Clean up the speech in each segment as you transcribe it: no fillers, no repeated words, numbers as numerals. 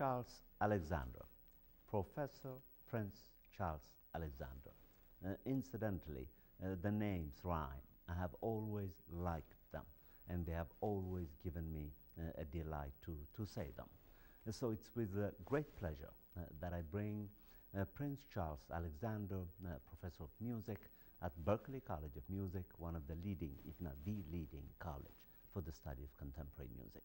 Charles Alexander, Professor Prince Charles Alexander. Incidentally, the names rhyme. I have always liked them, and they have always given me a delight to say them. So it's with great pleasure that I bring Prince Charles Alexander, Professor of Music at Berklee College of Music, one of the leading, if not the leading college for the study of contemporary music.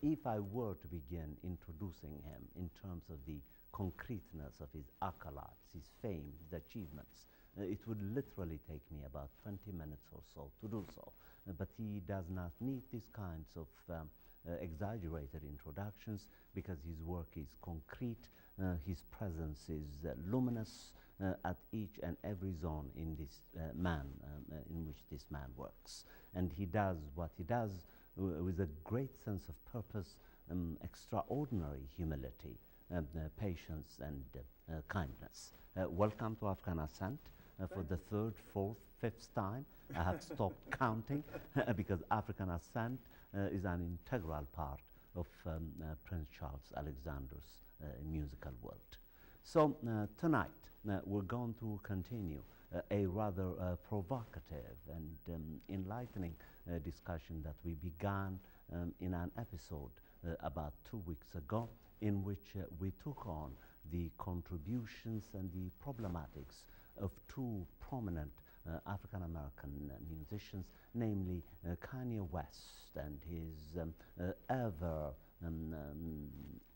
If I were to begin introducing him in terms of the concreteness of his accolades, his fame, his achievements, it would literally take me about 20 minutes or so to do so. But he does not need these kinds of exaggerated introductions because his work is concrete, his presence is luminous at each and every zone in this in which this man works. And he does what he does with a great sense of purpose, extraordinary humility, patience and kindness. Welcome to AfricanAscent for the third, fourth, fifth time. I have stopped counting because AfricanAscent is an integral part of Prince Charles Alexander's musical world. So tonight we're going to continue a rather provocative and enlightening discussion that we began in an episode about 2 weeks ago, in which we took on the contributions and the problematics of two prominent African-American musicians, namely Kanye West and his ever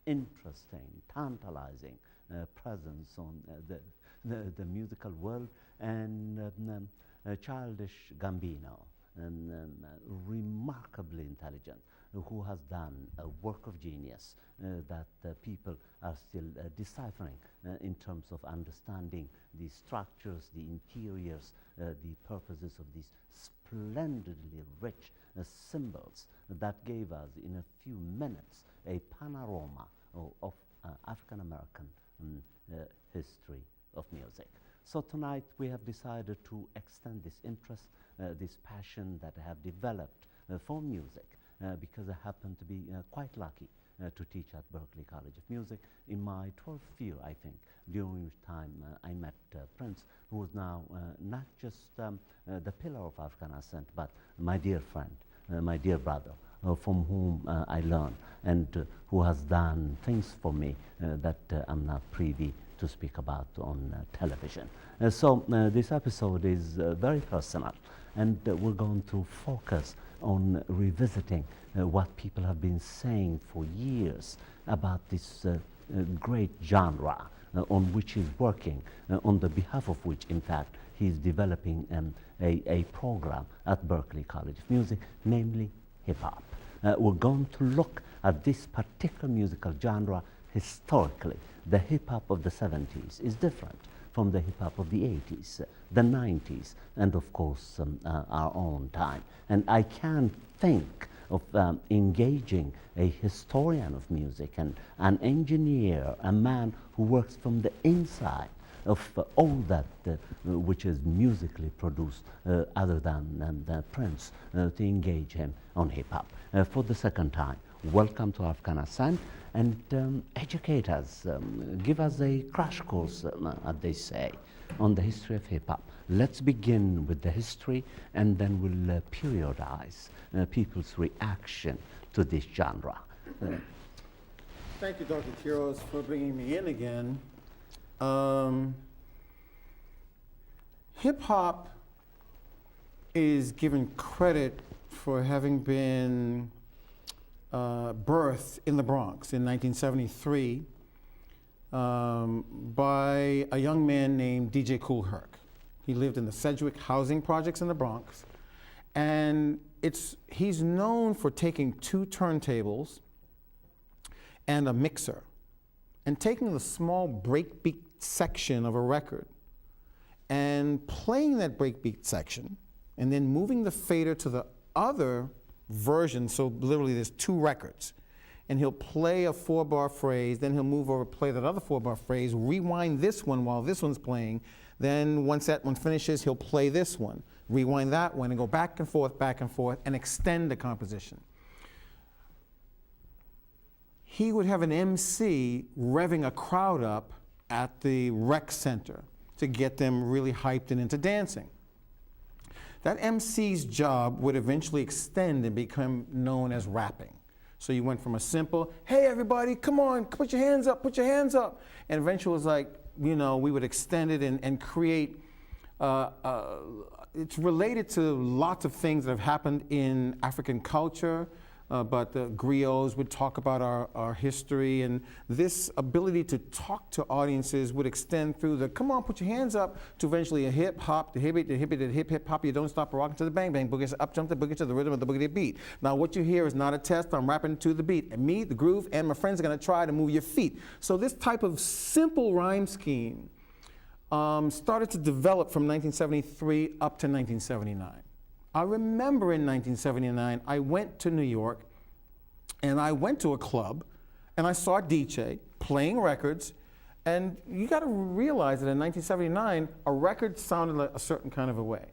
interesting, tantalizing presence on the musical world, and Childish Gambino, remarkably intelligent, who has done a work of genius that people are still deciphering in terms of understanding the structures, the interiors, the purposes of these splendidly rich symbols that gave us in a few minutes a panorama of African-American history of music. So tonight we have decided to extend this interest, this passion that I have developed for music, because I happen to be quite lucky to teach at Berklee College of Music in my 12th year, I think, during which time I met Prince, who is now not just the pillar of AfricanAscent, but my dear friend, my dear brother, from whom I learn, and who has done things for me that I'm not privy to speak about on television. So this episode is very personal, and we're going to focus on revisiting what people have been saying for years about this great genre on which he's working, on the behalf of which, in fact, he's developing a program at Berklee College of Music, namely hip-hop. We're going to look at this particular musical genre historically. The hip-hop of the 70s is different from the hip-hop of the 80s, the 90s, and of course our own time. And I can't think of engaging a historian of music and an engineer, a man who works from the inside of all that which is musically produced other than Prince, to engage him on hip-hop. For the second time, welcome to AfricanAscent, and educate us, give us a crash course, as they say, on the history of hip-hop. Let's begin with the history, and then we'll periodize people's reaction to this genre. Thank you, Dr. Quiroz, for bringing me in again. Hip-hop is given credit for having been birthed in the Bronx in 1973 by a young man named DJ Kool Herc. He lived in the Sedgwick housing projects in the Bronx, and he's known for taking two turntables and a mixer and taking the small breakbeat section of a record and playing that breakbeat section and then moving the fader to the other version, so literally there's two records, and he'll play a 4-bar phrase, then he'll move over, play that other 4-bar phrase, rewind this one while this one's playing, then once that one finishes, he'll play this one, rewind that one, and go back and forth, and extend the composition. he would have an MC revving a crowd up at the rec center to get them really hyped and into dancing. That MC's job would eventually extend and become known as rapping. So you went from a simple, hey everybody, come on, put your hands up, put your hands up. And eventually it was like, you know, we would extend it and create, it's related to lots of things that have happened in African culture, but the griots would talk about our history, and this ability to talk to audiences would extend through the come on, put your hands up, to eventually a hip hop, the hip hop, you don't stop rocking to the bang bang boogie, up jump the boogie to the rhythm of the boogie beat. Now what you hear is not a test, I'm rapping to the beat, and me, the groove, and my friends are gonna try to move your feet. So this type of simple rhyme scheme started to develop from 1973 up to 1979. I remember in 1979, I went to New York and I went to a club and I saw a DJ playing records, and you gotta realize that in 1979, a record sounded like a certain kind of a way.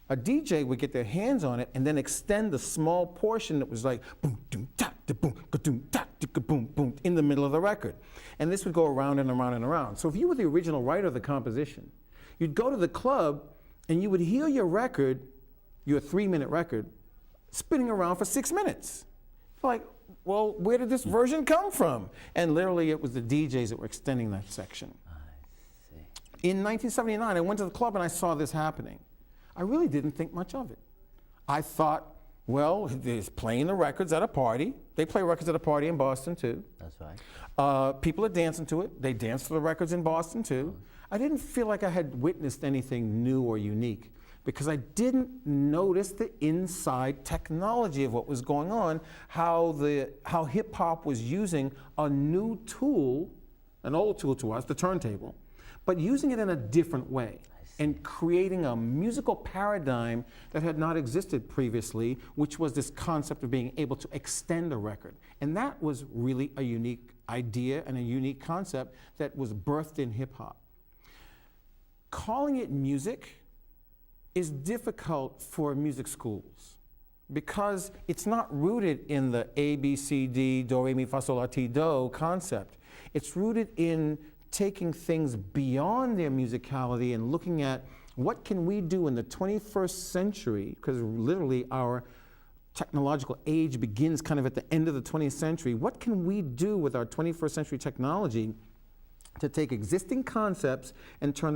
A DJ would get their hands on it and then extend the small portion that was like boom, doom, ta, da, boom, ka-doom, ta, da, boom, boom, in the middle of the record. And this would go around and around and around. So if you were the original writer of the composition, you'd go to the club and you would hear your record, your 3-minute record, spinning around for 6 minutes. Like, well, where did this version come from? And literally it was the DJs that were extending that section. I see. In 1979, I went to the club and I saw this happening. I really didn't think much of it. I thought, well, they're playing the records at a party. They play records at a party in Boston too. That's right. People are dancing to it. They dance to the records in Boston too. I didn't feel like I had witnessed anything new or unique, because I didn't notice the inside technology of what was going on, how hip hop was using a new tool, an old tool to us, the turntable, but using it in a different way and creating a musical paradigm that had not existed previously, which was this concept of being able to extend a record. And that was really a unique idea and a unique concept that was birthed in hip hop. Calling it music is difficult for music schools because it's not rooted in the A, B, C, D, do, re, mi, fa, sol, la, ti, do concept. It's rooted in taking things beyond their musicality and looking at what can we do in the 21st century, because literally our technological age begins kind of at the end of the 20th century. What can we do with our 21st century technology to take existing concepts and turn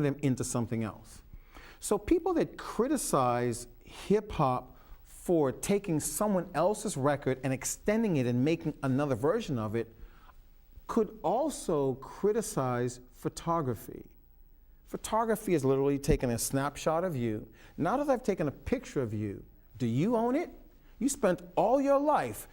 them into something else? So people that criticize hip hop for taking someone else's record and extending it and making another version of it could also criticize photography. Photography is literally taking a snapshot of you. Now that I've taken a picture of you, do you own it? You spent all your life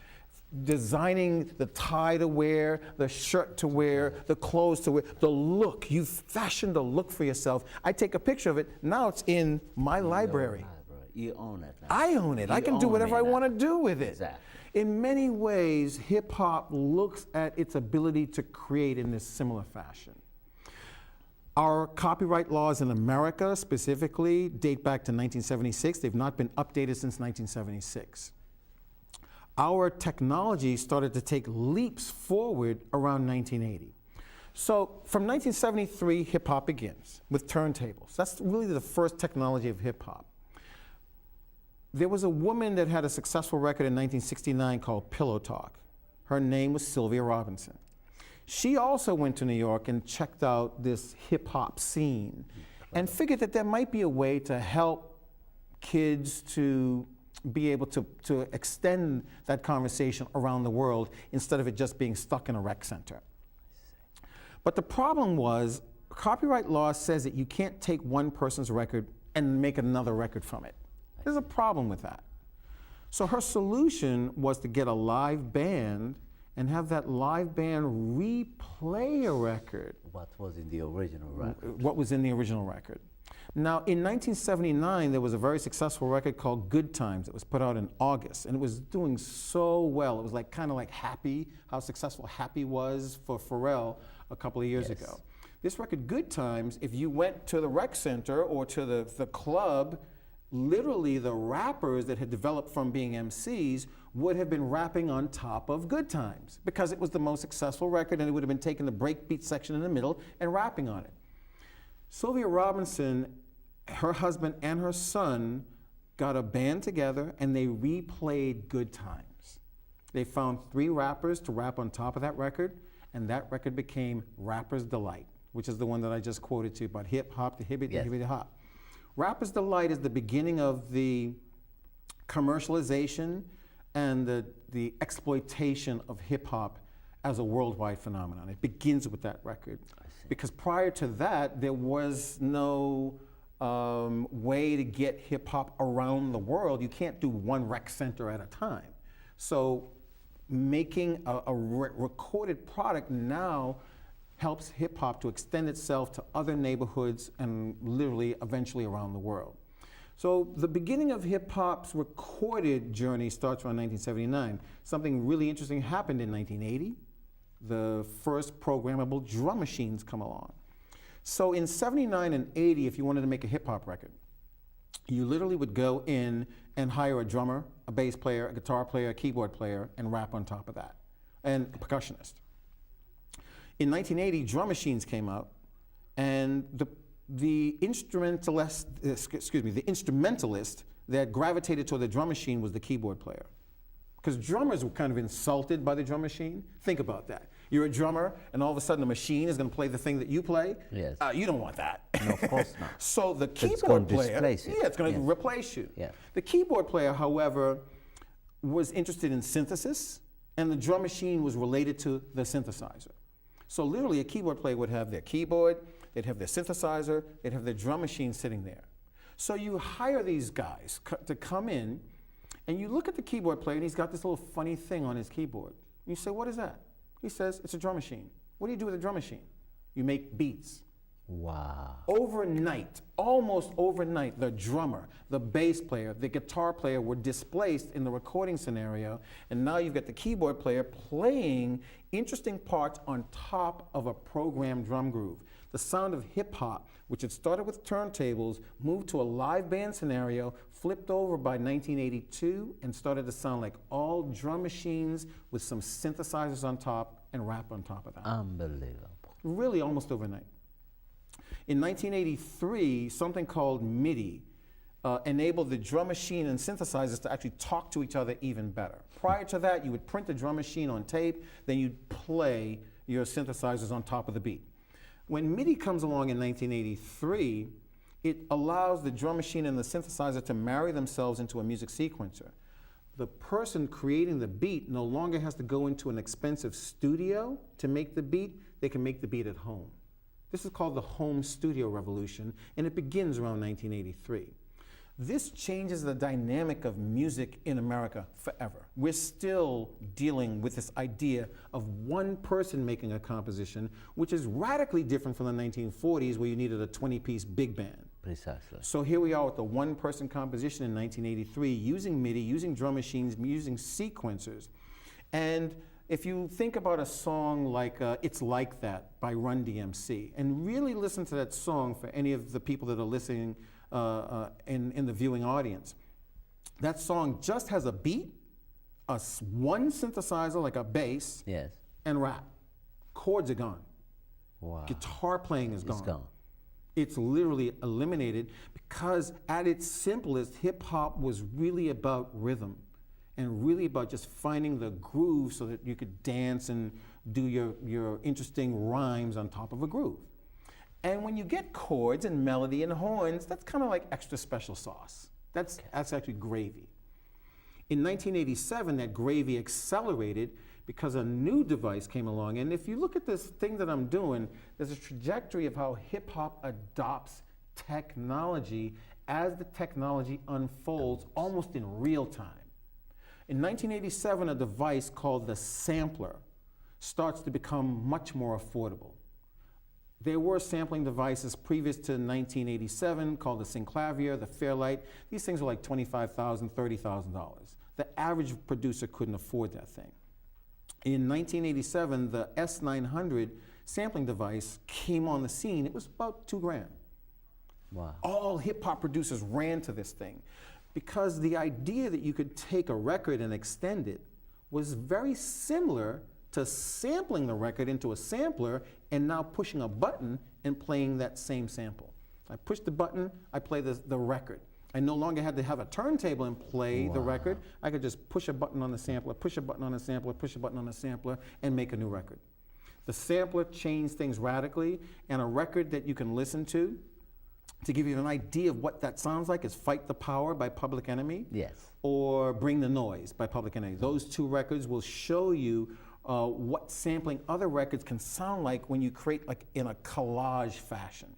designing the tie to wear, the shirt to wear, the clothes to wear, the look. You've fashioned a look for yourself. I take a picture of it, now it's in my library. You own it now. I own it. I can do whatever I want to do with it. Exactly. In many ways, hip hop looks at its ability to create in this similar fashion. Our copyright laws in America specifically date back to 1976. They've not been updated since 1976. Our technology started to take leaps forward around 1980. So from 1973, hip hop begins with turntables. That's really the first technology of hip hop. There was a woman that had a successful record in 1969 called Pillow Talk. Her name was Sylvia Robinson. She also went to New York and checked out this hip hop scene and figured that there might be a way to help kids to be able to extend that conversation around the world instead of it just being stuck in a rec center. But the problem was, copyright law says that you can't take one person's record and make another record from it. There's a problem with that. So her solution was to get a live band and have that live band replay a record. What was in the original record? What was in the original record. Now, in 1979, there was a very successful record called Good Times. It was put out in August, and it was doing so well. It was like kind of like Happy, how successful Happy was for Pharrell a couple of years ago. This record, Good Times, if you went to the rec center or to the club, literally the rappers that had developed from being MCs would have been rapping on top of Good Times because it was the most successful record, and it would have been taking the breakbeat section in the middle and rapping on it. Sylvia Robinson, her husband and her son got a band together and they replayed Good Times. They found 3 rappers to rap on top of that record, and that record became Rapper's Delight, which is the one that I just quoted to you about hip hop, the hibbity, Yes. hibbity hop. Rapper's Delight is the beginning of the commercialization and the exploitation of hip hop as a worldwide phenomenon. It begins with that record. Because prior to that, there was no way to get hip hop around the world. You can't do one rec center at a time. So making a recorded product now helps hip hop to extend itself to other neighborhoods and literally eventually around the world. So the beginning of hip hop's recorded journey starts around 1979. Something really interesting happened in 1980. The first programmable drum machines come along. So in 79 and 80, if you wanted to make a hip hop record, you literally would go in and hire a drummer, a bass player, a guitar player, a keyboard player, and rap on top of that, and a percussionist. In 1980, drum machines came out, and the instrumentalist that gravitated toward the drum machine was the keyboard player. Because drummers were kind of insulted by the drum machine. Think about that. You're a drummer, and all of a sudden the machine is going to play the thing that you play. Yes. You don't want that. No, of course not. So the It's keyboard gonna player, displace it. yeah, it's going to Yes. replace you. Yeah. The keyboard player, however, was interested in synthesis, and the drum machine was related to the synthesizer. So literally, a keyboard player would have their keyboard, they'd have their synthesizer, they'd have their drum machine sitting there. So you hire these guys to come in, and you look at the keyboard player, and he's got this little funny thing on his keyboard. You say, what is that? He says, it's a drum machine. What do you do with a drum machine? You make beats. Wow. Overnight, almost overnight, the drummer, the bass player, the guitar player were displaced in the recording scenario, and now you've got the keyboard player playing interesting parts on top of a programmed drum groove. The sound of hip hop, which had started with turntables, moved to a live band scenario, flipped over by 1982, and started to sound like all drum machines with some synthesizers on top and rap on top of that. Unbelievable. Really almost overnight. In 1983, something called MIDI enabled the drum machine and synthesizers to actually talk to each other even better. Prior to that, you would print the drum machine on tape, then you'd play your synthesizers on top of the beat. When MIDI comes along in 1983, it allows the drum machine and the synthesizer to marry themselves into a music sequencer. The person creating the beat no longer has to go into an expensive studio to make the beat, they can make the beat at home. This is called the home studio revolution, and it begins around 1983. This changes the dynamic of music in America forever. We're still dealing with this idea of one person making a composition, which is radically different from the 1940s where you needed a 20-piece big band. Precisely. So here we are with the one-person composition in 1983, using MIDI, using drum machines, using sequencers. And if you think about a song like It's Like That by Run DMC, and really listen to that song for any of the people that are listening in the viewing audience, that song just has a beat, one synthesizer like a bass, Yes. and rap. Chords are gone. Wow. Guitar playing is It's gone. It's literally eliminated because at its simplest, hip hop was really about rhythm and really about just finding the groove so that you could dance and do your interesting rhymes on top of a groove. And when you get chords and melody and horns, that's kind of like extra special sauce. That's actually gravy. In 1987, that gravy accelerated because a new device came along. And if you look at this thing that I'm doing, there's a trajectory of how hip hop adopts technology as the technology unfolds almost in real time. In 1987, a device called the sampler starts to become much more affordable. There were sampling devices previous to 1987 called the Synclavier, the Fairlight. These things were like $25,000, $30,000. The average producer couldn't afford that thing. In 1987, the S900 sampling device came on the scene. It was about $2,000. Wow. All hip hop producers ran to this thing because the idea that you could take a record and extend it was very similar to sampling the record into a sampler and now pushing a button and playing that same sample. I push the button, I play the record. I no longer had to have a turntable and play the record. I could just push a button on the sampler, push a button on the sampler, push a button on the sampler, and make a new record. The sampler changed things radically, and a record that you can listen to give you an idea of what that sounds like is Fight the Power by Public Enemy. Yes. Or Bring the Noise by Public Enemy. Those two records will show you what sampling other records can sound like when you create like in a collage fashion.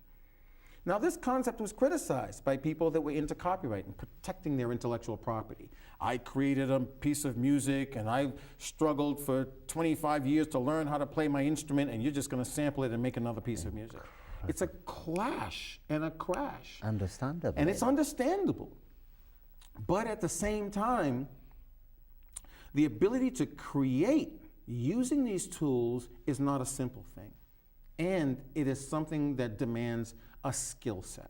Now this concept was criticized by people that were into copyright and protecting their intellectual property. I created a piece of music and I struggled for 25 years to learn how to play my instrument and you're just going to sample it and make another piece of music. It's a clash and a crash. Understandable. And it's understandable. But at the same time, the ability to create using these tools is not a simple thing. And it is something that demands a skill set.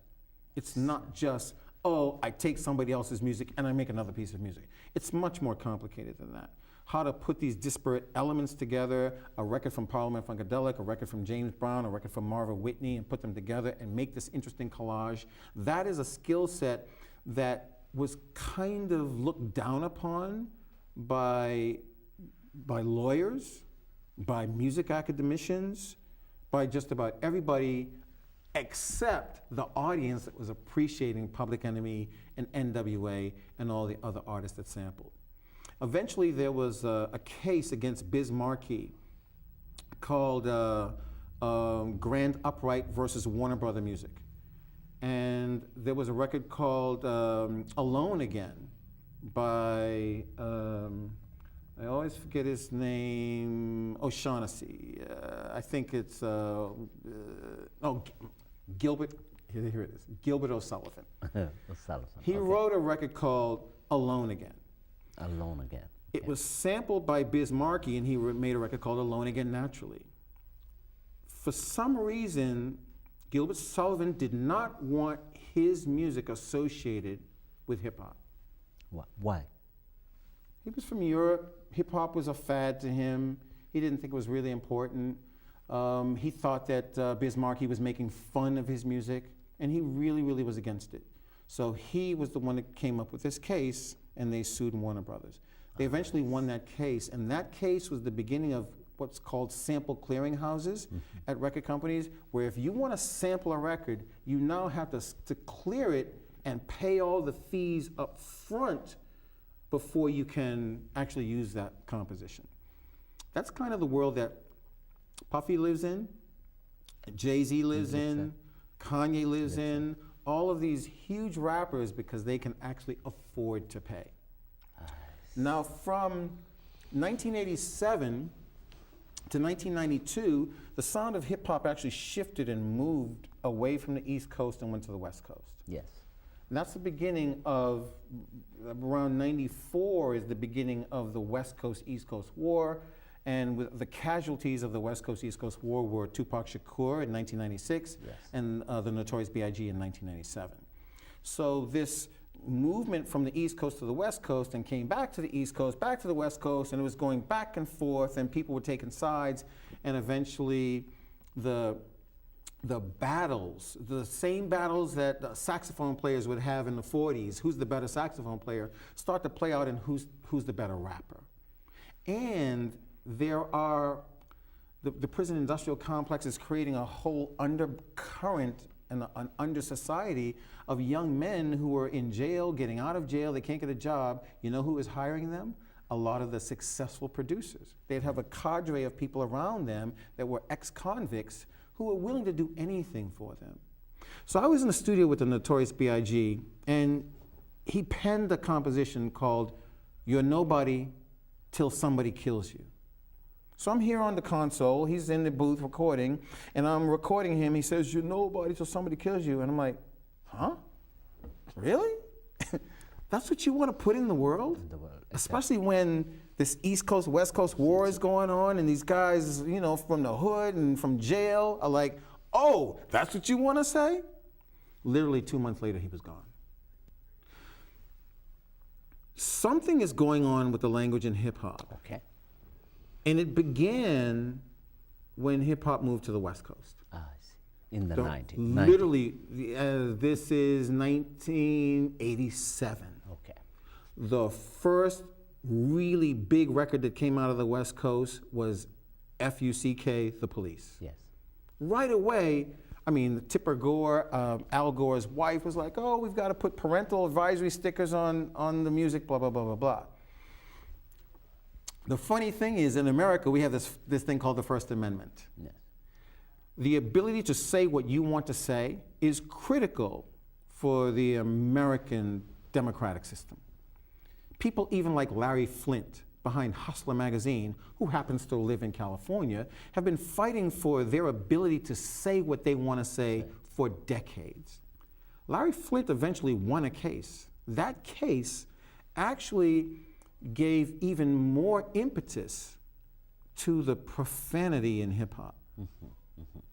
It's not just, oh, I take somebody else's music and I make another piece of music. It's much more complicated than that. How to put these disparate elements together, a record from Parliament Funkadelic, a record from James Brown, a record from Marvin Whitney, and put them together and make this interesting collage. That is a skill set that was kind of looked down upon by lawyers, by music academicians, by just about everybody except the audience that was appreciating Public Enemy and NWA and all the other artists that sampled. Eventually there was a case against Biz Markie called Grand Upright versus Warner Brother Music. And there was a record called Alone Again by, I always forget his name, O'Shaughnessy. I think it's, Gilbert, here it is, Gilbert O'Sullivan. O'Sullivan. He wrote a record called Alone Again. Alone Again. It was sampled by Biz Markie and he made a record called Alone Again Naturally. For some reason, Gilbert Sullivan did not want his music associated with hip hop. Why? He was from Europe. Hip hop was a fad to him. He didn't think it was really important. He thought that Biz Markie was making fun of his music, and he really, really was against it. So he was the one that came up with this case, and they sued Warner Brothers. They eventually won that case, and that case was the beginning of what's called sample clearinghouses at record companies, where if you want to sample a record, you now have to clear it and pay all the fees up front before you can actually use that composition. That's kind of the world that Puffy lives in, Jay-Z lives in, Kanye lives in, all of these huge rappers because they can actually afford to pay. Now from 1987 to 1992, the sound of hip hop actually shifted and moved away from the East Coast and went to the West Coast. Yes. And that's the beginning of, around 94 is the beginning of the West Coast, East Coast War. And with the casualties of the West Coast, East Coast War were Tupac Shakur in 1996 and the Notorious B.I.G. in 1997. So this movement from the East Coast to the West Coast and came back to the East Coast, back to the West Coast, and it was going back and forth and people were taking sides, and eventually the battles, the same battles that saxophone players would have in the 40s, who's the better saxophone player, start to play out in who's the better rapper. And there are, the prison industrial complex is creating a whole undercurrent and an under society of young men who are in jail, getting out of jail, they can't get a job. You know who is hiring them? A lot of the successful producers. They'd have a cadre of people around them that were ex-convicts who were willing to do anything for them. So I was in the studio with the Notorious B.I.G. and he penned a composition called You're Nobody Till Somebody Kills You. So I'm here on the console, he's in the booth recording, and I'm recording him. He says, you're nobody till somebody kills you. And I'm like, huh? Really? That's what you want to put in the world? Especially when this East Coast, West Coast war is going on, and these guys, you know, from the hood and from jail are like, oh, that's what you want to say? Literally 2 months later, he was gone. Something is going on with the language in hip hop. Okay. And it began when hip hop moved to the West Coast. I see. In the So 90s. literally, this is 1987. Okay. The first really big record that came out of the West Coast was F.U.C.K., The Police. Yes. Right away, I mean, Tipper Gore, Al Gore's wife was like, oh, we've got to put parental advisory stickers on the music, blah, blah, blah, blah, blah. The funny thing is, in America, we have this thing called the First Amendment. Yes. The ability to say what you want to say is critical for the American democratic system. People even like Larry Flint behind Hustler magazine, who happens to live in California, have been fighting for their ability to say what they want to say for decades. Larry Flint eventually won a case. That case actually gave even more impetus to the profanity in hip hop.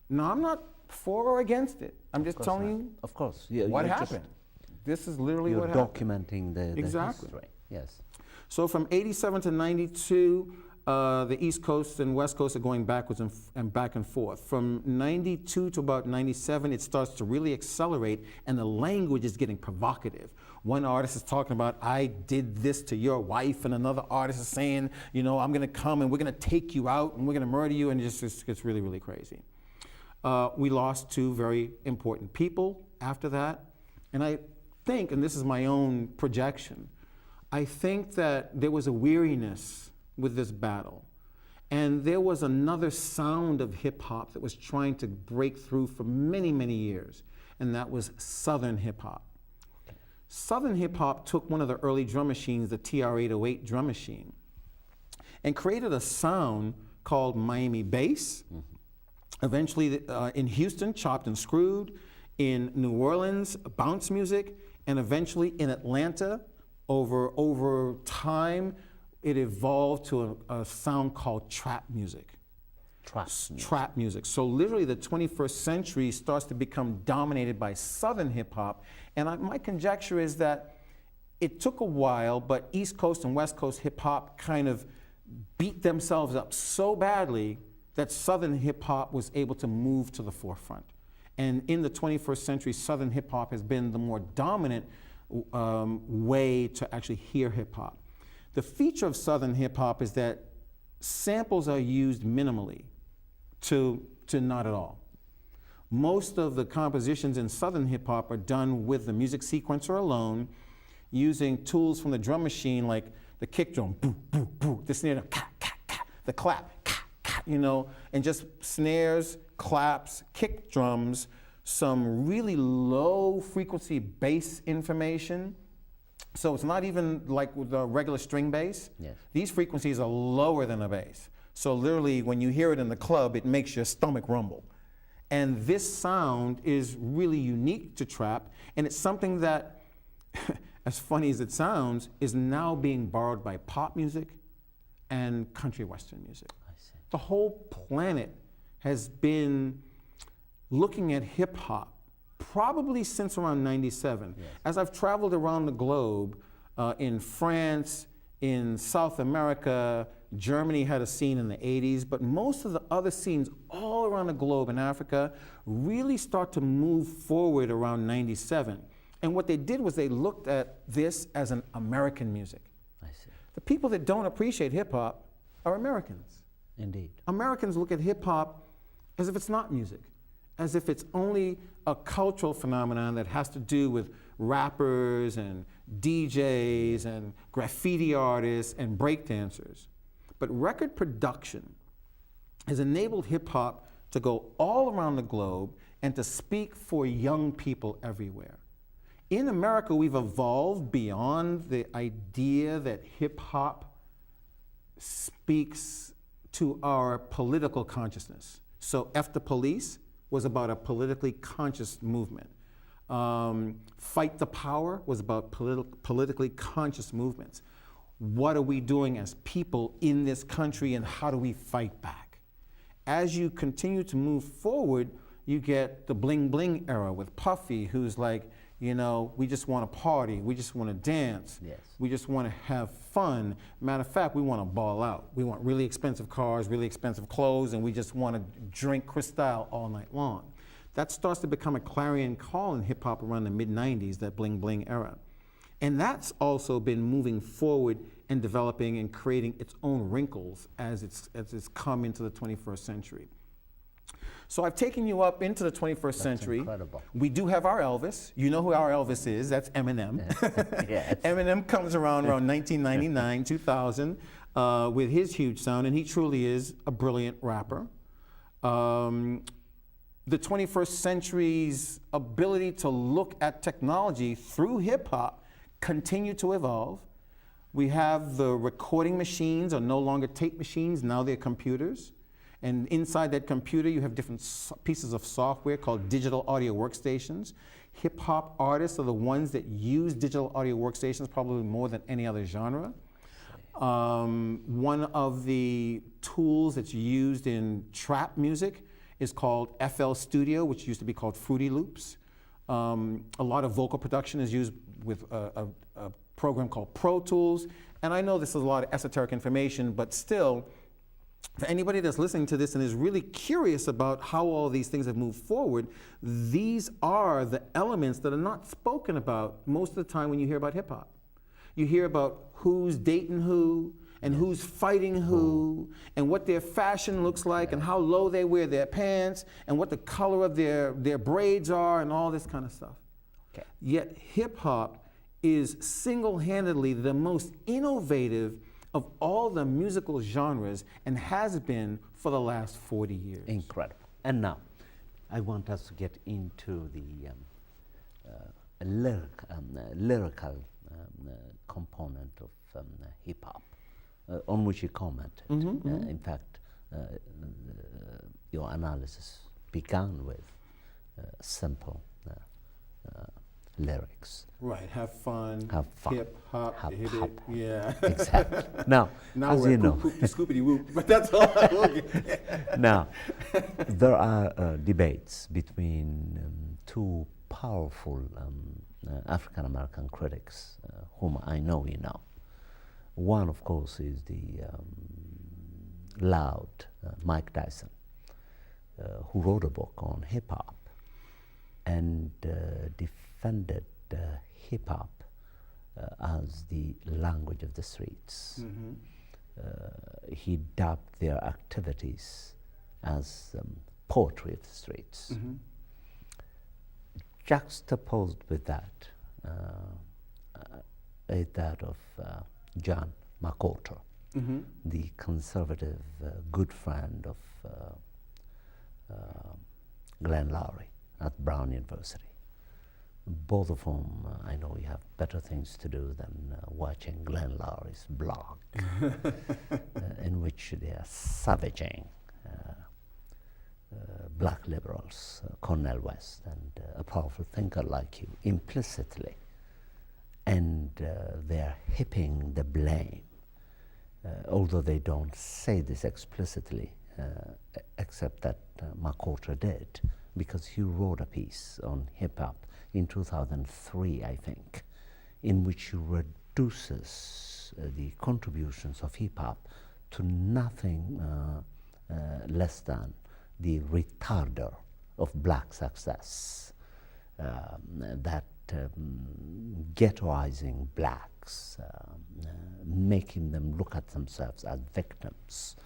Now, I'm not for or against it. I'm just telling you Of course. Yeah, what you're happened. This is literally You're what happened. documenting the Exactly. history. Yes. So from 87 to 92, the East Coast and West Coast are going backwards and back and forth. From 92 to about 97, it starts to really accelerate, and the language is getting provocative. One artist is talking about, I did this to your wife, and another artist is saying, you know, I'm gonna come and we're gonna take you out and we're gonna murder you, and it just gets really, really crazy. We lost two very important people after that, and I think, and this is my own projection, I think that there was a weariness with this battle. And there was another sound of hip hop that was trying to break through for many, many years, and that was Southern hip hop. Southern hip hop took one of the early drum machines, the TR-808 drum machine, and created a sound called Miami bass. Eventually, in Houston, chopped and screwed. In New Orleans, bounce music. And eventually in Atlanta, over time, it evolved to a sound called trap music. Trap music. So literally the 21st century starts to become dominated by Southern hip hop. And my conjecture is that it took a while, but East Coast and West Coast hip hop kind of beat themselves up so badly that Southern hip hop was able to move to the forefront. And in the 21st century, Southern hip hop has been the more dominant way to actually hear hip hop. The feature of Southern hip hop is that samples are used minimally to not at all. Most of the compositions in Southern hip hop are done with the music sequencer alone, using tools from the drum machine like the kick drum, boo, boo, boo, the snare, the clap, you know, and just snares, claps, kick drums, some really low frequency bass information. So it's not even like with the regular string bass. Yes. These frequencies are lower than a bass. So literally when you hear it in the club, it makes your stomach rumble. And this sound is really unique to trap, and it's something that, as funny as it sounds, is now being borrowed by pop music and country western music. I see. The whole planet has been looking at hip hop probably since around 97. Yes. As I've traveled around the globe, in France, in South America, Germany had a scene in the 80s, but most of the other scenes all around the globe in Africa really start to move forward around 97. And what they did was they looked at this as an American music. I see. The people that don't appreciate hip hop are Americans. Indeed. Americans look at hip hop as if it's not music, as if it's only a cultural phenomenon that has to do with rappers and DJs and graffiti artists and breakdancers. But record production has enabled hip hop to go all around the globe and to speak for young people everywhere. In America, we've evolved beyond the idea that hip hop speaks to our political consciousness. So F the Police was about a politically conscious movement. Fight the Power was about politically conscious movements. What are we doing as people in this country, and how do we fight back? As you continue to move forward, You get the bling bling era with Puffy, who's like, you know, we just want to party, we just want to dance, Yes. we just want to have fun. Matter of fact, we want to ball out. We want really expensive cars, really expensive clothes, and we just want to drink Cristal all night long. That starts to become a clarion call in hip hop around the mid-90s, that bling bling era. And that's also been moving forward and developing and creating its own wrinkles as it's come into the 21st century. So I've taken you up into the 21st century. Incredible. We do have our Elvis. You know who our Elvis is. That's Eminem. Yes. Eminem comes around 1999, 2000 with his huge sound, and he truly is a brilliant rapper. The 21st century's ability to look at technology through hip hop continue to evolve. We have the recording machines are no longer tape machines, now they're computers. And inside that computer, you have different pieces of software called digital audio workstations. Hip hop artists are the ones that use digital audio workstations probably more than any other genre. One of the tools that's used in trap music is called FL Studio, which used to be called Fruity Loops. A lot of vocal production is used with a program called Pro Tools. And I know this is a lot of esoteric information, but still, for anybody that's listening to this and is really curious about how all these things have moved forward, these are the elements that are not spoken about most of the time when you hear about hip hop. You hear about who's dating who, and who's fighting who, and what their fashion looks like, and how low they wear their pants, and what the color of their braids are, and all this kind of stuff. Okay. Yet hip hop is single-handedly the most innovative of all the musical genres and has been for the last 40 years. Incredible. And now, I want us to get into the lyrical component of hip hop, on which you commented. In fact, your analysis began with simple lyrics. Right, have fun, Have fun. hip hop, Hop, hit hop. it, yeah. Exactly. Now, Now as we're you know, Scoopity whoop, but that's all I will get. now, there are debates between two powerful African American critics, whom I know you know. One, of course, is the loud Mike Tyson, who wrote a book on hip hop and defended hip hop as the language of the streets. He dubbed their activities as poetry of the streets. Juxtaposed with that is that of John McWhorter, the conservative good friend of Glenn Lowry at Brown University. Both of whom I know you have better things to do than watching Glenn Lowry's blog, in which they are savaging black liberals, Cornel West, and a powerful thinker like you, implicitly. And they're hipping the blame, although they don't say this explicitly, except that McWhorter did, because he wrote a piece on hip-hop in 2003, I think, in which he reduces the contributions of hip-hop to nothing less than the retarder of black success, that ghettoizing blacks, making them look at themselves as victims,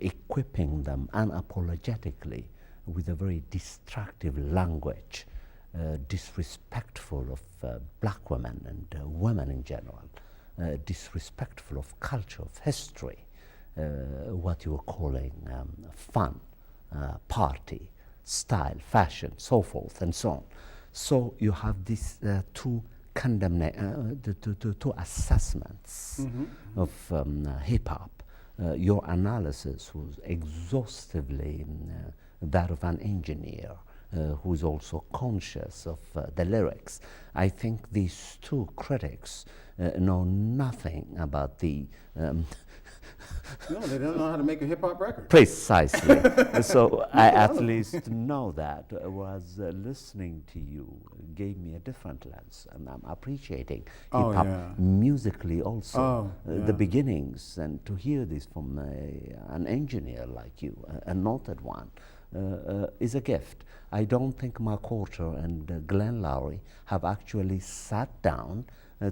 equipping them unapologetically with a very destructive language, disrespectful of black women and women in general, disrespectful of culture, of history, what you were calling fun, party, style, fashion, so forth and so on. So you have these two assessments of hip-hop. Your analysis was exhaustively that of an engineer who is also conscious of the lyrics. I think these two critics know nothing about the No, they don't know how to make a hip hop record. Precisely. So I at least know that. Was listening to you gave me a different lens, and I'm appreciating Oh, hip hop yeah. musically also. Oh, The yeah. beginnings, and to hear this from an engineer like you, a noted one, is a gift. I don't think Mark Porter and Glenn Lowry have actually sat down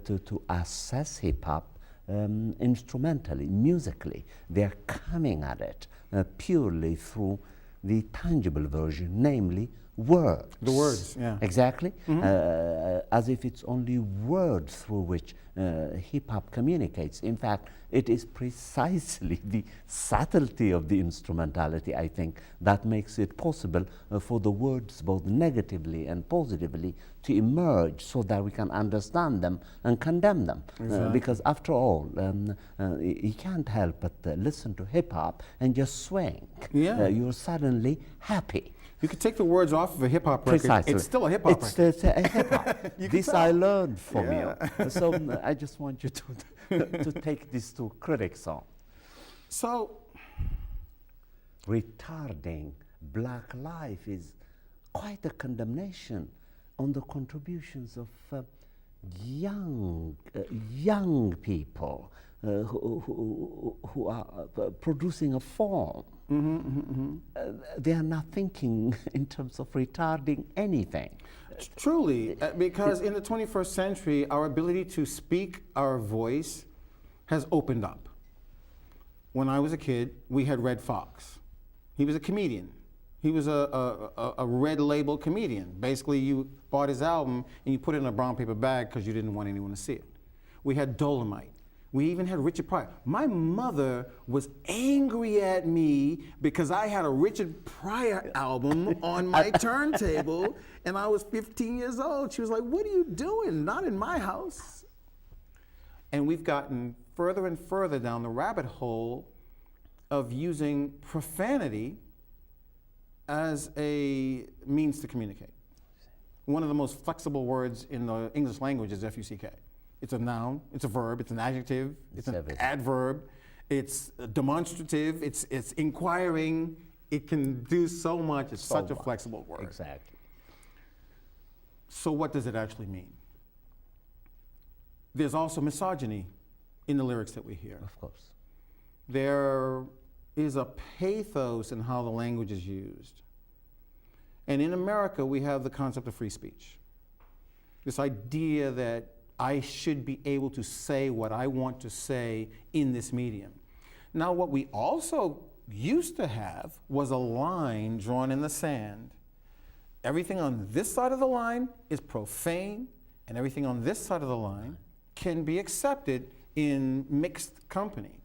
to assess hip hop instrumentally, musically. They're coming at it purely through the tangible version, namely words. The words, yeah. Exactly. As if it's only words through which hip hop communicates. In fact, it is precisely the subtlety of the instrumentality, I think, that makes it possible for the words, both negatively and positively, to emerge so that we can understand them and condemn them. Exactly. Because after all, you can't help but listen to hip hop and just swing. Yeah. You're suddenly happy. You could take the words off of a hip hop record. Precisely. It's still a hip hop record. It's a hip hop. This I learned from Yeah. you. So I just want you to take this to critics on. So, Retarding black life is quite a condemnation on the contributions of young people who are producing a form. They are not thinking in terms of retarding anything. truly, because in the 21st century, our ability to speak our voice has opened up. When I was a kid, we had Red Fox. He was a comedian. He was a red label comedian. Basically, you bought his album and you put it in a brown paper bag because you didn't want anyone to see it. We had Dolomite. We even had Richard Pryor. My mother was angry at me because I had a Richard Pryor album on my turntable and I was 15 years old. She was like, "What are you doing? Not in my house." And we've gotten further and further down the rabbit hole of using profanity as a means to communicate. One of the most flexible words in the English language is F-U-C-K. It's a noun, it's a verb, it's an adjective, it's an everything. adverb, it's demonstrative, it's inquiring. It can do so much. It's So such a much. flexible word. Exactly. So what does it actually mean? There's also misogyny in the lyrics that we hear. Of course. There is a pathos in how the language is used. And in America, we have the concept of free speech. This idea that I should be able to say what I want to say in this medium. Now, what we also used to have was a line drawn in the sand. Everything on this side of the line is profane, and everything on this side of the line can be accepted in mixed company.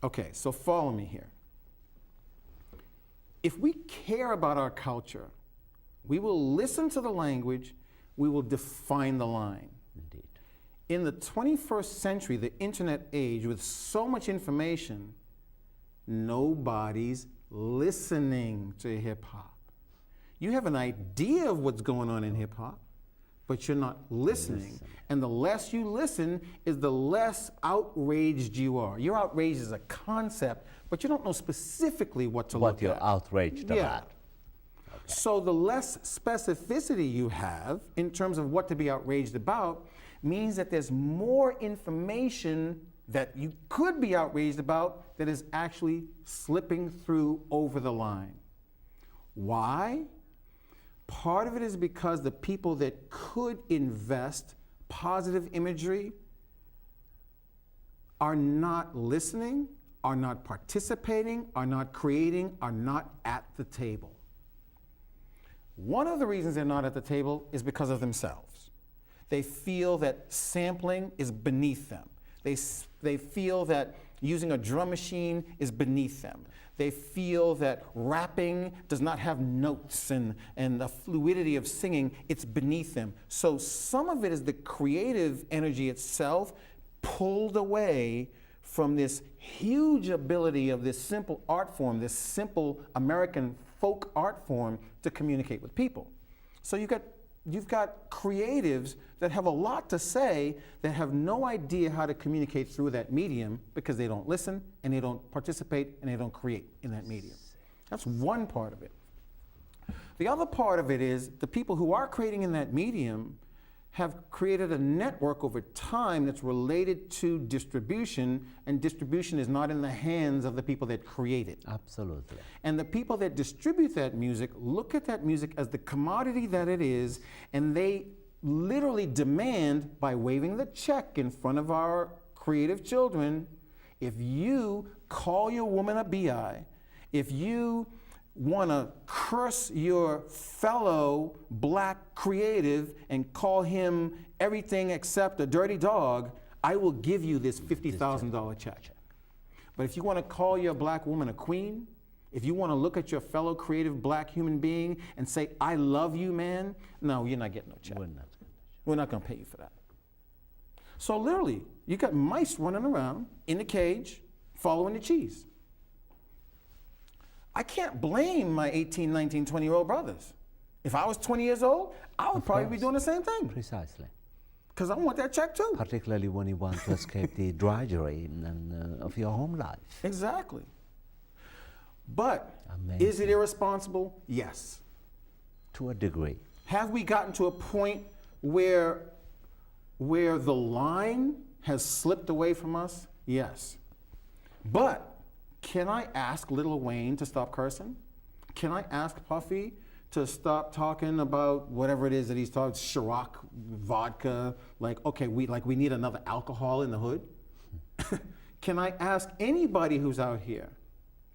Okay, so follow me here. If we care about our culture, we will listen to the language, we will define the line. Indeed. In the 21st century, the internet age, with so much information, nobody's listening to hip hop. You have an idea of what's going on in hip hop, but you're not listening. And the less you listen is the less outraged you are. You're outraged as a concept, but you don't know specifically what to What look you're at. outraged Yeah. about. So the less specificity you have in terms of what to be outraged about means that there's more information that you could be outraged about that is actually slipping through over the line. Why? Part of it is because the people that could invest positive imagery are not listening, are not participating, are not creating, are not at the table. One of the reasons they're not at the table is because of themselves. They feel that sampling is beneath them. They feel that using a drum machine is beneath them. They feel that rapping does not have notes and the fluidity of singing, it's beneath them. So some of it is the creative energy itself pulled away from this huge ability of this simple art form, this simple American folk art form to communicate with people. So you got creatives that have a lot to say that have no idea how to communicate through that medium because they don't listen and they don't participate and they don't create in that medium. That's one part of it. The other part of it is the people who are creating in that medium have created a network over time that's related to distribution, and distribution is not in the hands of the people that create it. Absolutely. And the people that distribute that music look at that music as the commodity that it is, and they literally demand, by waving the check in front of our creative children, if you call your woman a bi, if you want to curse your fellow black creative and call him everything except a dirty dog, I will give you this $50,000 check. But if you want to call your black woman a queen, if you want to look at your fellow creative black human being and say, I love you, man, no, you're not getting no check. We're not going to pay you for that. So literally, you got mice running around in a cage following the cheese. I can't blame my 18, 19, 20-year-old brothers. If I was 20 years old, I would probably be doing the same thing. Precisely. Because I want that check too. Particularly when you want to escape the drudgery of your home life. Exactly. But Amazing. Is it irresponsible? Yes. To a degree. Have we gotten to a point where the line has slipped away from us? Yes. But can I ask Lil Wayne to stop cursing? Can I ask Puffy to stop talking about whatever it is that he's talking, Ciroc, vodka, like, okay, we need another alcohol in the hood? Can I ask anybody who's out here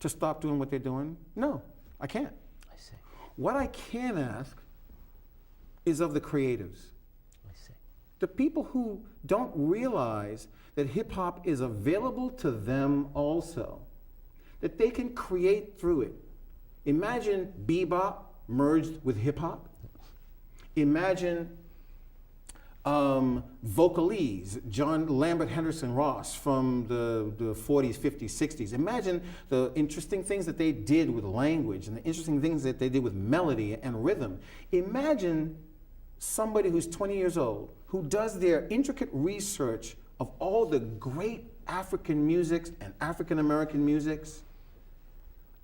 to stop doing what they're doing? No, I can't. I see. What I can ask is of the creatives. I see. The people who don't realize that hip hop is available to them also, that they can create through it. Imagine bebop merged with hip hop. Imagine vocalese, John Lambert Henderson Ross from the 40s, 50s, 60s. Imagine the interesting things that they did with language and the interesting things that they did with melody and rhythm. Imagine somebody who's 20 years old who does their intricate research of all the great African musics and African American musics,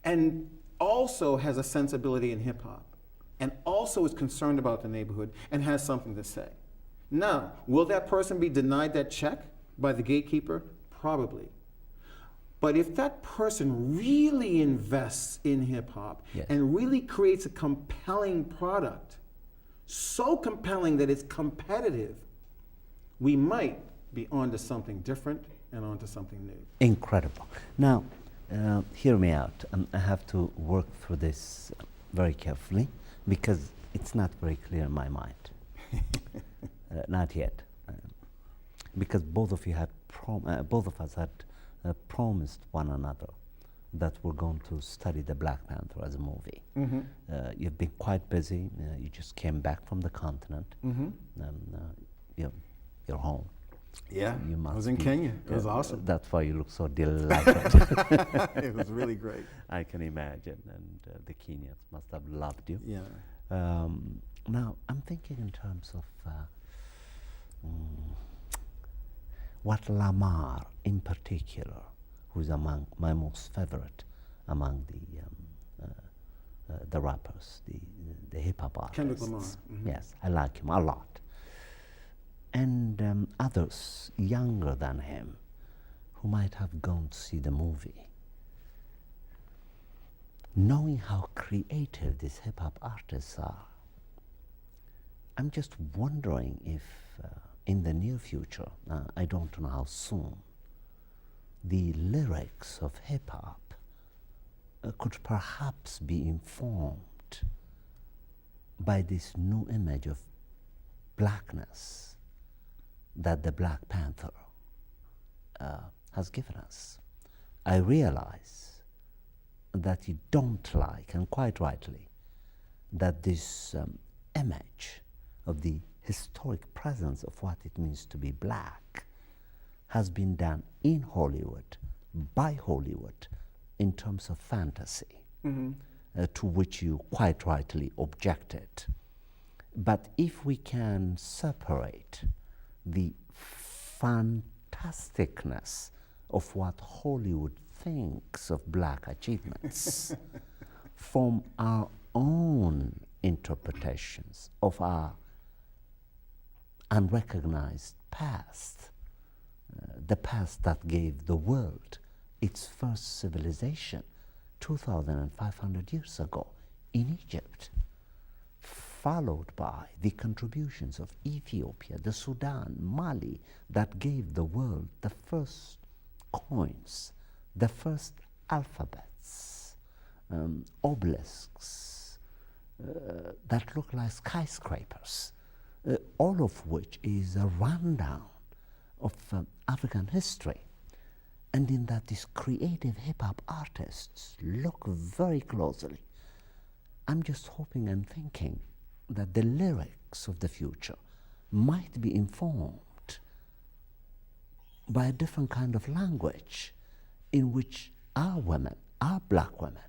and also has a sensibility in hip hop, and also is concerned about the neighborhood and has something to say. Now, will that person be denied that check by the gatekeeper? Probably. But if that person really invests in hip hop Yes. and really creates a compelling product, so compelling that it's competitive, we might be onto something different and onto something new. Incredible. Now, hear me out. I have to work through this very carefully because it's not very clear in my mind. Not yet. Because both of us had promised one another that we're going to study the Black Panther as a movie. Mm-hmm. You've been quite busy. You just came back from the continent. Mm-hmm. You're home. Yeah, You I must was in be- Kenya. It was awesome. That's why you look so delighted. It was really great. I can imagine, and the Kenyans must have loved you. Yeah. Now, I'm thinking in terms of what Lamar, in particular, who's among my most favorite among the rappers, the hip hop artists. Kendrick Lamar. Mhm. Yes, I like him a lot. And others younger than him who might have gone to see the movie, knowing how creative these hip hop artists are, I'm just wondering if in the near future, I don't know how soon, the lyrics of hip hop could perhaps be informed by this new image of blackness that the Black Panther has given us. I realize that you don't like, and quite rightly, that this image of the historic presence of what it means to be black has been done in Hollywood, by Hollywood, in terms of fantasy, Mm-hmm. to which you quite rightly objected. But if we can separate the fantasticness of what Hollywood thinks of black achievements from our own interpretations of our unrecognized past, the past that gave the world its first civilization 2,500 years ago in Egypt, followed by the contributions of Ethiopia, the Sudan, Mali, that gave the world the first coins, the first alphabets, obelisks that look like skyscrapers, all of which is a rundown of African history. And in that, these creative hip-hop artists look very closely. I'm just hoping and thinking that the lyrics of the future might be informed by a different kind of language in which our women, our black women,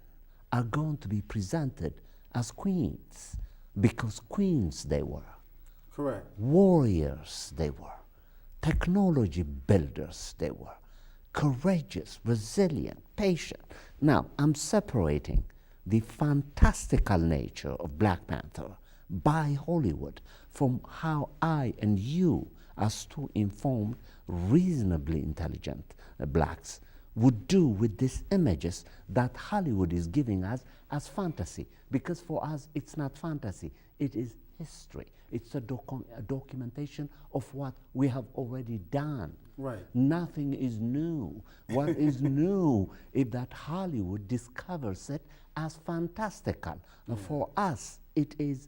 are going to be presented as queens, because queens they were. Correct. Warriors they were. Technology builders they were. Courageous, resilient, patient. Now, I'm separating the fantastical nature of Black Panther by Hollywood from how I and you, as two informed, reasonably intelligent blacks, would do with these images that Hollywood is giving us as fantasy. Because for us, it's not fantasy, it is history. It's a documentation of what we have already done. Right. Nothing is new. What is new is that Hollywood discovers it as fantastical. Yeah. For us, it is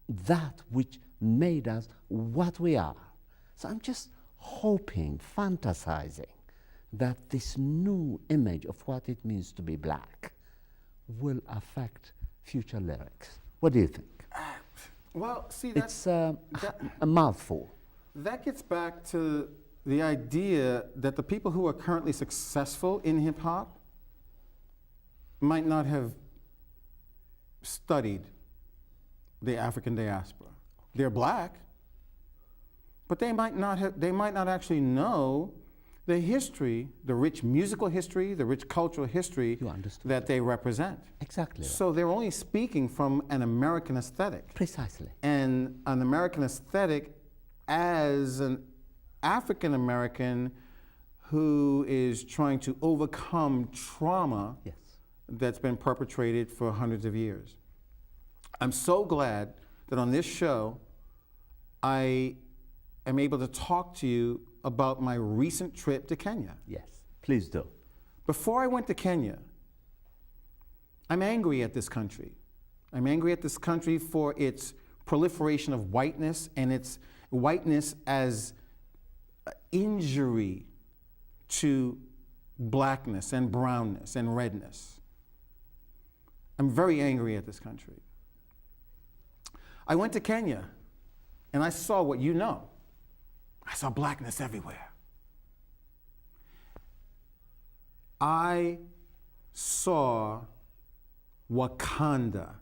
that which made us what we are. So I'm just hoping, fantasizing, that this new image of what it means to be black will affect future lyrics. What do you think? Well, see, that's it's a mouthful. That gets back to the idea that the people who are currently successful in hip hop might not have studied the African diaspora. They're black, but they might not actually know the history, the rich musical history, the rich cultural history that they represent. Exactly. So they're only speaking from an American aesthetic. Precisely. And an American aesthetic as an African American who is trying to overcome trauma that's been perpetrated for hundreds of years. I'm so glad that on this show I am able to talk to you about my recent trip to Kenya. Yes, please do. Before I went to Kenya, I'm angry at this country. I'm angry at this country for its proliferation of whiteness and its whiteness as injury to blackness and brownness and redness. I'm very angry at this country. I went to Kenya and I saw what you know. I saw blackness everywhere. I saw Wakanda,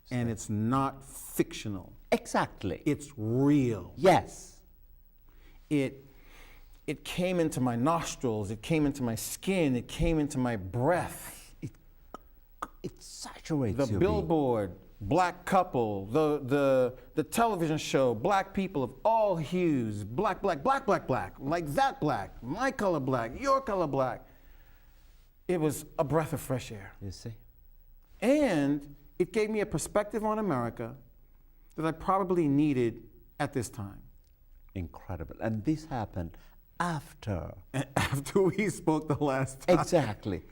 and it's not fictional. Exactly. It's real. Yes. It came into my nostrils, it came into my skin, it came into my breath. It saturates the your billboard, black couple, the television show, black people of all hues, black, black, black, black, black, like that black, my color black, your color black. It was a breath of fresh air. You see? And it gave me a perspective on America that I probably needed at this time. Incredible. And this happened after we spoke the last time. Exactly.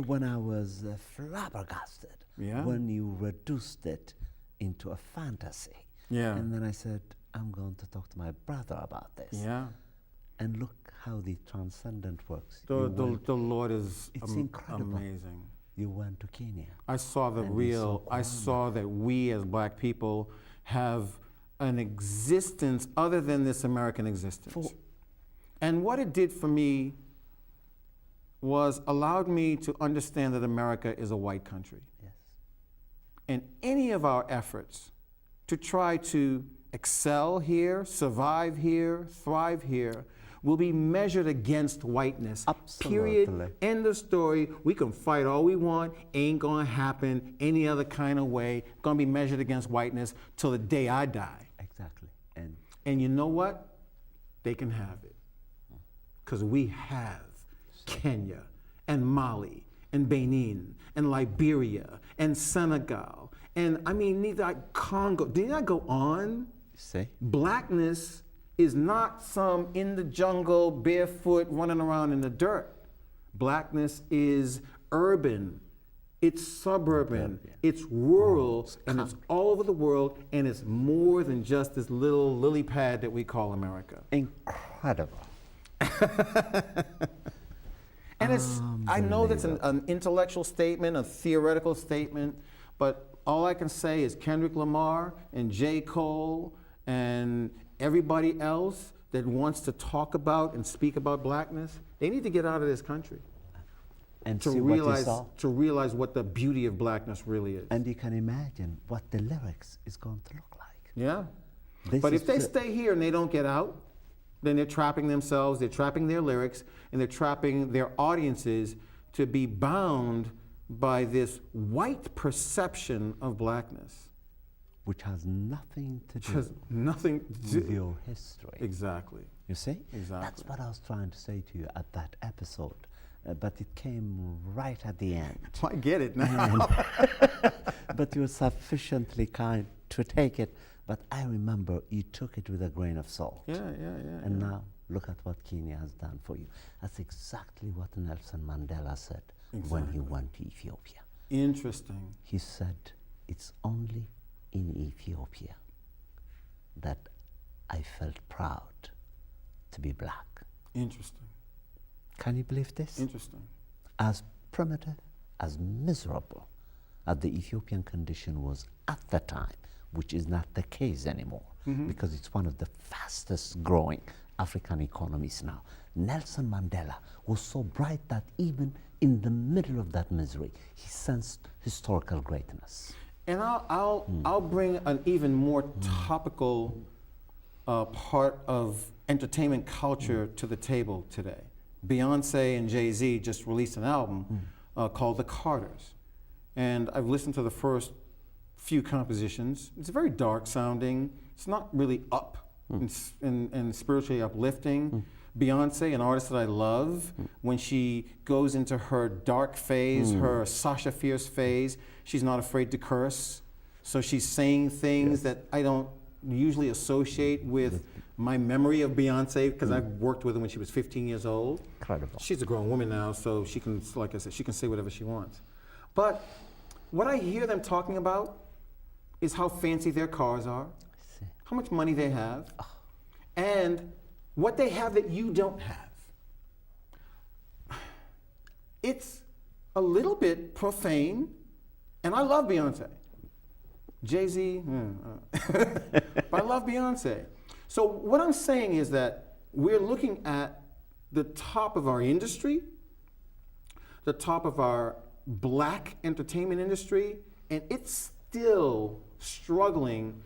When I was flabbergasted. Yeah. When you reduced it into a fantasy. Yeah. And then I said, I'm going to talk to my brother about this. Yeah. And look how the transcendent works. The Lord is incredible. Amazing. You went to Kenya. I saw the real, I saw that we as black people have an existence other than this American existence. And what it did for me was allowed me to understand that America is a white country. Yes. And any of our efforts to try to excel here, survive here, thrive here, will be measured against whiteness. Absolutely. Period. End of story. We can fight all we want. Ain't gonna happen any other kind of way. Gonna be measured against whiteness till the day I die. Exactly. And you know what? They can have it. Because we have Kenya and Mali and Benin and Liberia and Senegal. And I mean, Congo. Did I go on? See? Blackness is not some in the jungle, barefoot, running around in the dirt. Blackness is urban, it's suburban, it's rural, and it's all over the world, and it's more than just this little lily pad that we call America. Incredible. And it's, I know that's an intellectual statement, a theoretical statement, but all I can say is Kendrick Lamar and J. Cole and everybody else that wants to talk about and speak about blackness, they need to get out of this country And to see realize what the beauty of blackness really is. And you can imagine what the lyrics is going to look like. Yeah. This But is if they stay here and they don't get out, then they're trapping themselves, they're trapping their lyrics, and they're trapping their audiences to be bound by this white perception of blackness. Which has nothing to do Has nothing to with your history. Exactly. You see? Exactly. That's what I was trying to say to you at that episode. But it came right at the end. I get it now. But you were sufficiently kind to take it. But I remember you took it with a grain of salt. Yeah. And now look at what Kenya has done for you. That's exactly what Nelson Mandela said when he went to Ethiopia. Interesting. He said, it's only in Ethiopia that I felt proud to be black. Interesting. Can you believe this? Interesting. As primitive, as miserable as the Ethiopian condition was at the time, which is not the case anymore, because it's one of the fastest growing African economies now. Nelson Mandela was so bright that even in the middle of that misery, he sensed historical greatness. And I'll bring an even more topical part of entertainment culture to the table today. Beyonce and Jay-Z just released an album called The Carters. And I've listened to the first few compositions. It's very dark sounding. It's not really up and spiritually uplifting. Beyonce, an artist that I love, when she goes into her dark phase, her Sasha Fierce phase, she's not afraid to curse. So she's saying things that I don't usually associate with my memory of Beyonce, because I've worked with her when she was 15 years old. Incredible. She's a grown woman now, so she can, like I said, she can say whatever she wants. But what I hear them talking about is how fancy their cars are, how much money they have, and what they have that you don't have. It's a little bit profane, and I love Beyonce. Jay-Z, but I love Beyonce. So what I'm saying is that we're looking at the top of our industry, the top of our black entertainment industry, and it's still struggling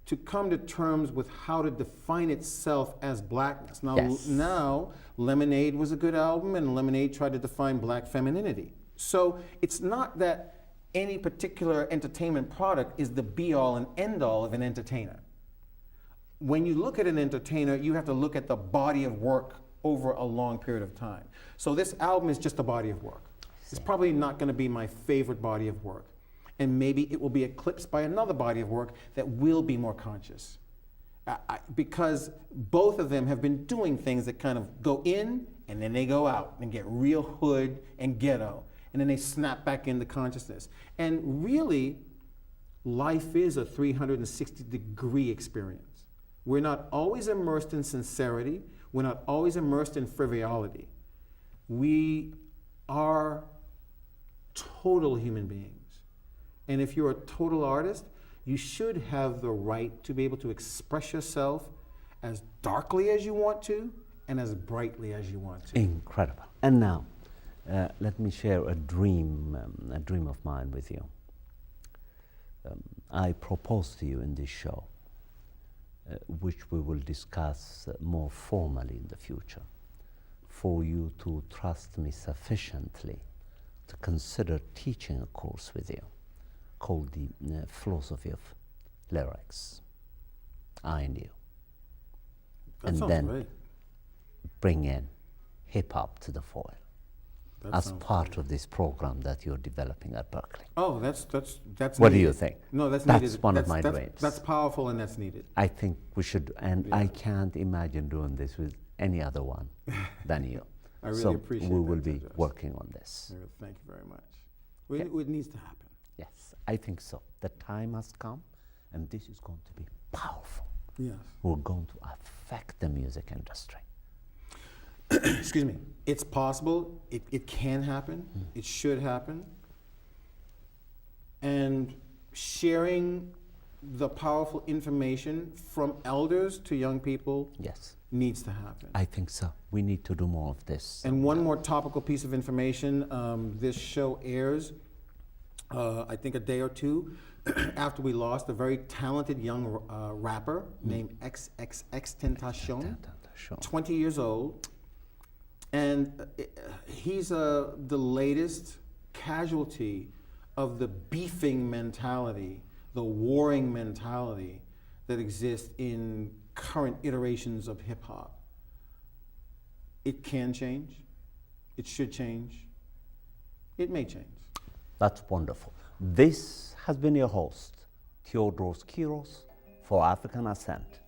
to come to terms with how to define itself as blackness. Now, Lemonade was a good album, and Lemonade tried to define black femininity. So it's not that any particular entertainment product is the be-all and end-all of an entertainer. When you look at an entertainer, you have to look at the body of work over a long period of time. So this album is just a body of work. It's probably not going to be my favorite body of work. And maybe it will be eclipsed by another body of work that will be more conscious. Because both of them have been doing things that kind of go in and then they go out and get real hood and ghetto. And then they snap back into consciousness. And really, life is a 360-degree experience. We're not always immersed in sincerity. We're not always immersed in frivolity. We are total human beings. And if you're a total artist, you should have the right to be able to express yourself as darkly as you want to and as brightly as you want to. Incredible. And now, let me share a dream of mine with you. I propose to you in this show, which we will discuss more formally in the future, for you to trust me sufficiently to consider teaching a course with you called the philosophy of lyrics, I and you. That And sounds then great. bring in hip-hop to the foil That as sounds part great. of this program that you're developing at Berkeley. Oh, that's What do needed. you think? No, that's That's needed. one of my dreams. That's powerful and that's needed. I think we should, and I Yeah. can't imagine doing this with any other one than you. I really so appreciate we that, will be Judge. working on this. Thank you very much. Okay. It needs to happen. Yes, I think so. The time has come, and this is going to be powerful. Yes. We're going to affect the music industry. Excuse me. It's possible. It can happen. It should happen. And sharing the powerful information from elders to young people Yes, needs to happen. I think so. We need to do more of this. And one more topical piece of information. This show airs, I think, a day or two after we lost a very talented young rapper named XXX Sure. 20 years old. And he's the latest casualty of the beefing mentality, the warring mentality that exists in current iterations of hip hop. It can change. It should change. It may change. That's wonderful. This has been your host, Theodoros Kiros, for African Ascent.